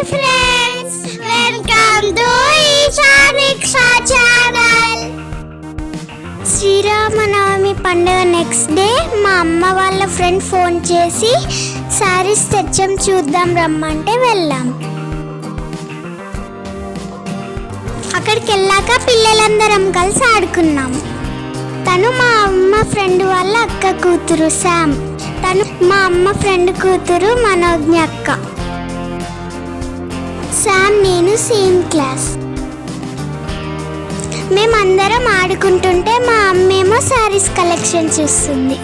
Friends, welcome to Isha channel. Sri Rama Navami పండుగ next day మా అమ్మ వాళ్ళ ఫ్రెండ్ ఫోన్ చేసి సారీస్ తెచ్చాం చూద్దాం రమ్మంటే వెళ్ళాం. అక్కడికి వెళ్ళాక పిల్లలందరం కలిసి ఆడుకున్నాం. తను మా అమ్మ ఫ్రెండ్ వాళ్ళ అక్క కూతురు శామ్, తను మా అమ్మ ఫ్రెండ్ కూతురు మనోజ్ఞ అక్క. శామ్ నేను సేమ్ క్లాస్. మేమందరం ఆడుకుంటుంటే మా అమ్మేమో శారీస్ కలెక్షన్ చూస్తుంది.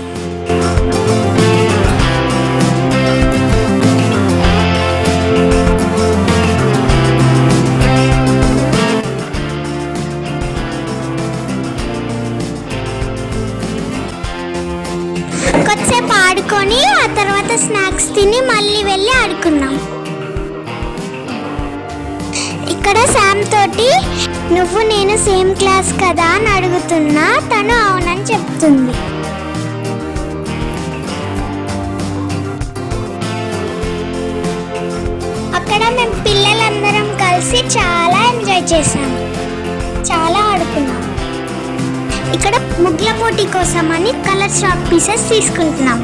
కొద్దిసేపు ఆడుకొని ఆ తర్వాత స్నాక్స్ తిని మళ్ళీ వెళ్ళి ఆడుకున్నాం. ఇక్కడ శామ్ తోటి నువ్వు నేను సేమ్ క్లాస్ కదా అని అడుగుతున్నా, తను అవునని చెప్తుంది. అక్కడ మేము పిల్లలందరం కలిసి చాలా ఎంజాయ్ చేసాం, చాలా ఆడుకున్నాం. ఇక్కడ ముగ్గుల పోటీ కోసం అని కలర్ షాప్ పీసెస్ తీసుకుంటున్నాం.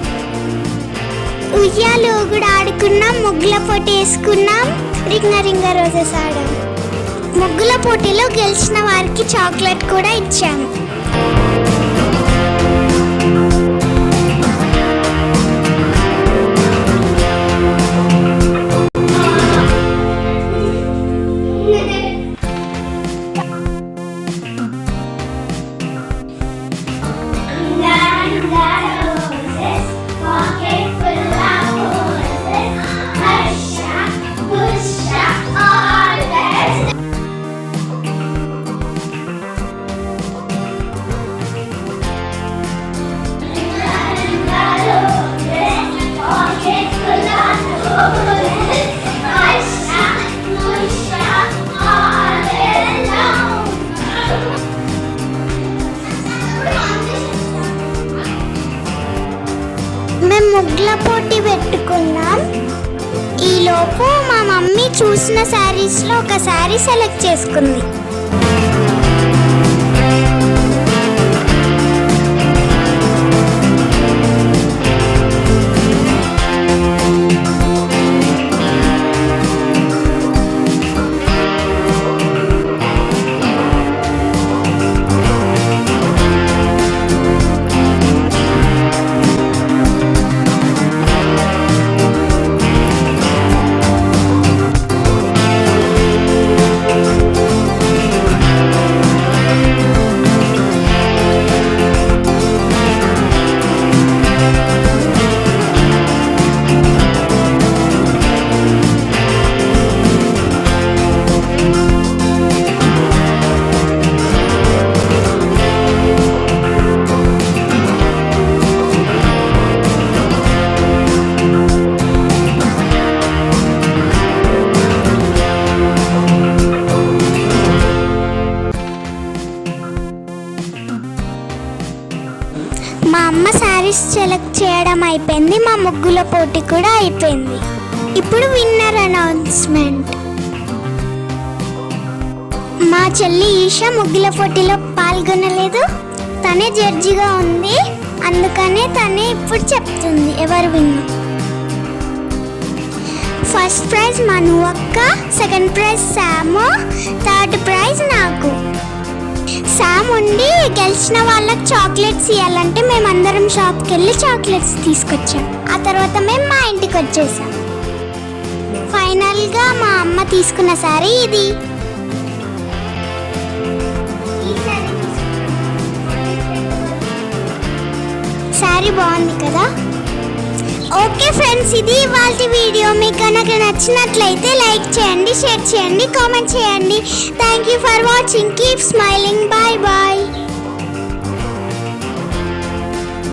ఉయ్యాలు కూడా ఆడుకున్నాం, ముగ్గుల పోటీ వేసుకున్నాం, రింగ రోజెస్ ఆడాం. ముగ్గుల పోటీలో గెలిచిన వారికి చాక్లెట్ కూడా ఇచ్చాము. మేము ముగ్గుల పోటీ పెట్టుకున్నాం. ఈలోపు మా మమ్మీ చూసిన శారీస్లో ఒక శారీ సెలెక్ట్ చేసుకుంది. మా అమ్మ శారీస్ సెలెక్ట్ చేయడం అయిపోయింది, మా ముగ్గుల పోటీ కూడా అయిపోయింది. ఇప్పుడు విన్నర్ అనౌన్స్మెంట్. మా చెల్లి ఈషా ముగ్గుల పోటీలో పాల్గొనలేదు, తనే జడ్జిగా ఉంది, అందుకనే తనే ఇప్పుడు చెప్తుంది ఎవరు విన్నర్. ఫస్ట్ ప్రైజ్ మను అక్క, సెకండ్ ప్రైజ్ శాము, థర్డ్ ప్రైజ్ నాకు. శామ్ ఉండి గెలిచిన వాళ్ళకి చాక్లెట్స్ ఇవ్వాలంటే మేమందరం షాప్కి వెళ్ళి చాక్లెట్స్ తీసుకొచ్చాం. ఆ తర్వాత మేము మా ఇంటికి వచ్చేసాం. ఫైనల్గా మా అమ్మ తీసుకున్న శారీ ఇది. శారీ బాగుంది కదా. ఓకే ఫ్రెండ్స్, ఇది ఇవాళ వీడియో. మీకు కనుక నచ్చినట్లయితే లైక్ చేయండి, షేర్ చేయండి, కామెంట్ చేయండి. Thank you for watching. Keep smiling. Bye bye.